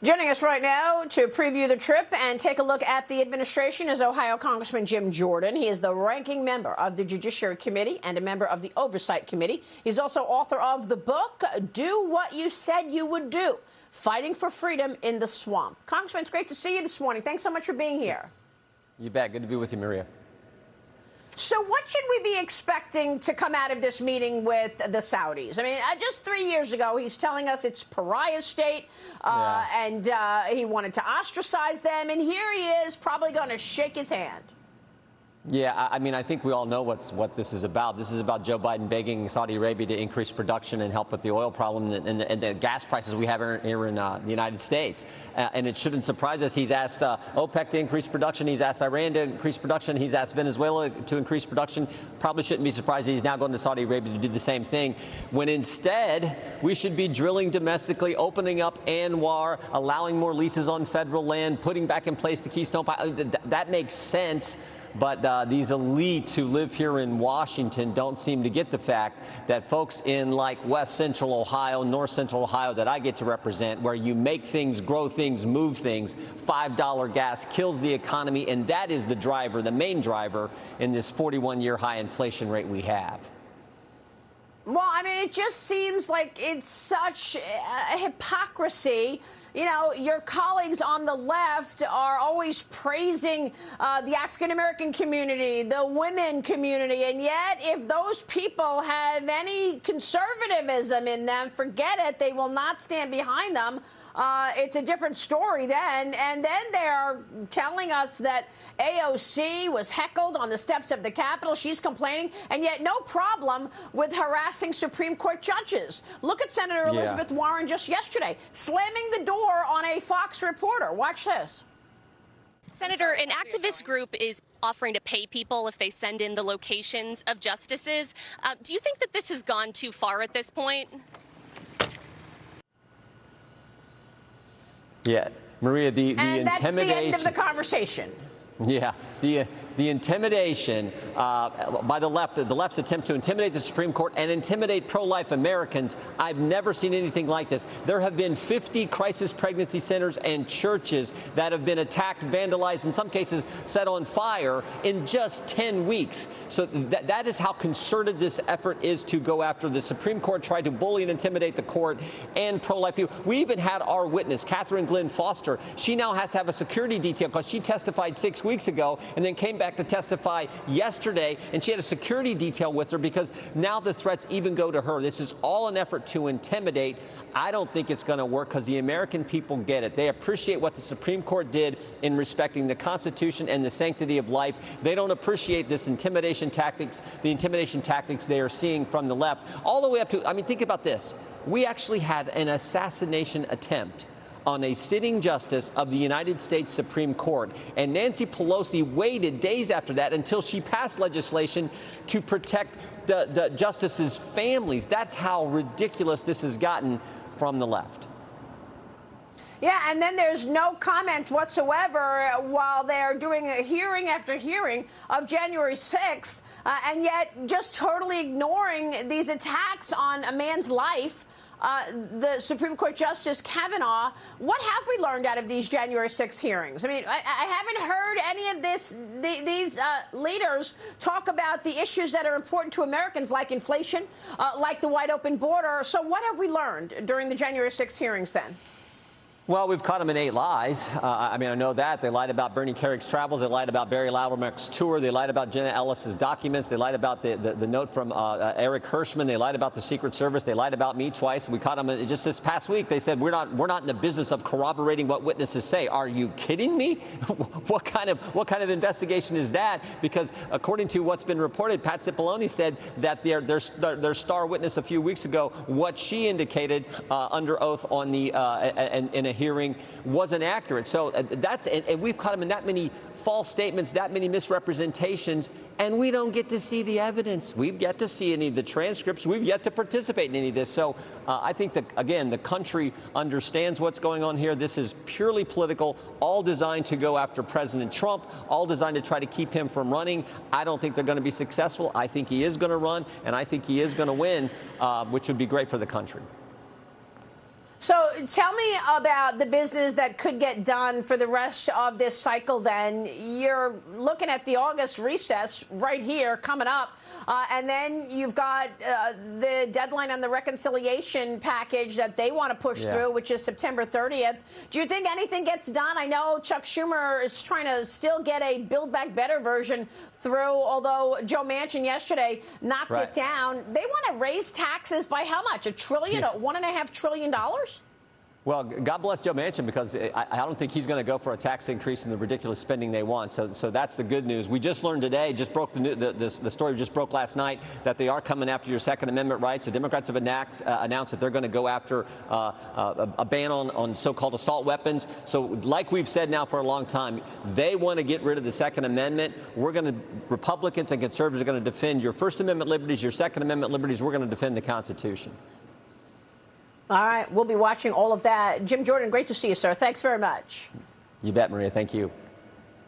Joining us right now to preview the trip and take a look at the administration is Ohio Congressman Jim Jordan. He is the ranking member of the Judiciary Committee and a member of the Oversight Committee. He's also author of the book, Do What You Said You Would Do, Fighting for Freedom in the Swamp. Congressman, it's great to see you this morning. Thanks so much for being here. You bet. Good to be with you, Maria. So what should we be expecting to come out of this meeting with the Saudis? I mean, just 3 years ago, he's telling us it's pariah state, and he wanted to ostracize them. And here he is, probably going to shake his hand. Yeah, I mean, I think we all know what this is about. This is about Joe Biden begging Saudi Arabia to increase production and help with the oil problem and the gas prices we have here in the United States. And it shouldn't surprise us. He's asked OPEC to increase production. He's asked Iran to increase production. He's asked Venezuela to increase production. Probably shouldn't be surprised that he's now going to Saudi Arabia to do the same thing, when instead we should be drilling domestically, opening up Anwar, allowing more leases on federal land, putting back in place the Keystone Pipeline. That makes sense. But these elites who live here in Washington don't seem to get the fact that folks in like West Central Ohio, North Central Ohio that I get to represent, where you make things, grow things, move things, $5 gas kills the economy, and that is the driver, the main driver in this 41-year high inflation rate we have. Well, I mean, it just seems like it's such a hypocrisy. You know, your colleagues on the left are always praising the African-American community, the women community, and yet if those people have any conservatism in them, forget it, they will not stand behind them. It's a different story then. And then they're telling us that AOC was heckled on the steps of the Capitol. She's complaining, and yet no problem with harassing Supreme Court judges. Look at Senator Elizabeth Warren just yesterday, slamming the door on a Fox reporter. Watch this. Senator, an activist group is offering to pay people if they send in the locations of justices. Do you think that this has gone too far at this point? Yeah, Maria, the intimidation. That's the end of the conversation. Yeah, the intimidation by the left's attempt to intimidate the Supreme Court and intimidate pro-life Americans. I've never seen anything like this. There have been 50 crisis pregnancy centers and churches that have been attacked, vandalized, in some cases set on fire in just 10 weeks. So that is how concerted this effort is to go after. The Supreme Court tried to bully and intimidate the court and pro-life people. We even had our witness, Catherine Glenn Foster. She now has to have a security detail because she testified 6 weeks ago and then came back to testify yesterday, and she had a security detail with her because now the threats even go to her. This is all an effort to intimidate. I don't think it's going to work because the American people get it. They appreciate what the Supreme Court did in respecting the Constitution and the sanctity of life. They don't appreciate this intimidation tactics, the intimidation tactics they are seeing from the left, all the way up to, I mean, think about this. We actually had an assassination attempt on a sitting justice of the United States Supreme Court. And Nancy Pelosi waited days after that until she passed legislation to protect the justices' families. That's how ridiculous this has gotten from the left. Yeah, and then there's no comment whatsoever while they're doing a hearing after hearing of January 6th, and yet just totally ignoring these attacks on a man's life. The Supreme Court Justice Kavanaugh, what have we learned out of these January 6th hearings? I mean, I haven't heard any of these leaders talk about the issues that are important to Americans, like inflation, like the wide open border. So what have we learned during the January 6th hearings then? Well, we've caught them in 8 lies. I mean, I know that. They lied about Bernie Kerrick's travels. They lied about Barry Loudermilk's tour. They lied about Jenna Ellis's documents. They lied about the note from Eric Hirschman. They lied about the Secret Service. They lied about me twice. We caught them just this past week. They said, we're not in the business of corroborating what witnesses say. Are you kidding me? What kind of investigation is that? Because according to what's been reported, Pat Cipollone said that their star witness a few weeks ago, what she indicated under oath on the in a hearing wasn't accurate. So and we've caught them in that many false statements, that many misrepresentations, and we don't get to see the evidence. We've yet to see any of the transcripts. We've yet to participate in any of this. So I think that, again, the country understands what's going on here. This is purely political, all designed to go after President Trump, all designed to try to keep him from running. I don't think they're going to be successful. I think he is going to run, and I think he is going to win, which would be great for the country. So tell me about the business that could get done for the rest of this cycle then. You're looking at the August recess right here coming up. And then you've got the deadline on the reconciliation package that they want to push through, which is September 30th. Do you think anything gets done? I know Chuck Schumer is trying to still get a Build Back Better version through, although Joe Manchin yesterday knocked it down. They want to raise taxes by how much? $1 trillion, $1.5 trillion? Well, God bless Joe Manchin, because I don't think he's going to go for a tax increase in the ridiculous spending they want. So that's the good news. We just learned today, just broke the story just broke last night, that they are coming after your Second Amendment rights. The Democrats have announced that they're going to go after a ban on so-called assault weapons. So like we've said now for a long time, they want to get rid of the Second Amendment. Republicans and conservatives are going to defend your First Amendment liberties, your Second Amendment liberties. We're going to defend the Constitution. All right. We'll be watching all of that. Jim Jordan, great to see you, sir. Thanks very much. You bet, Maria. Thank you.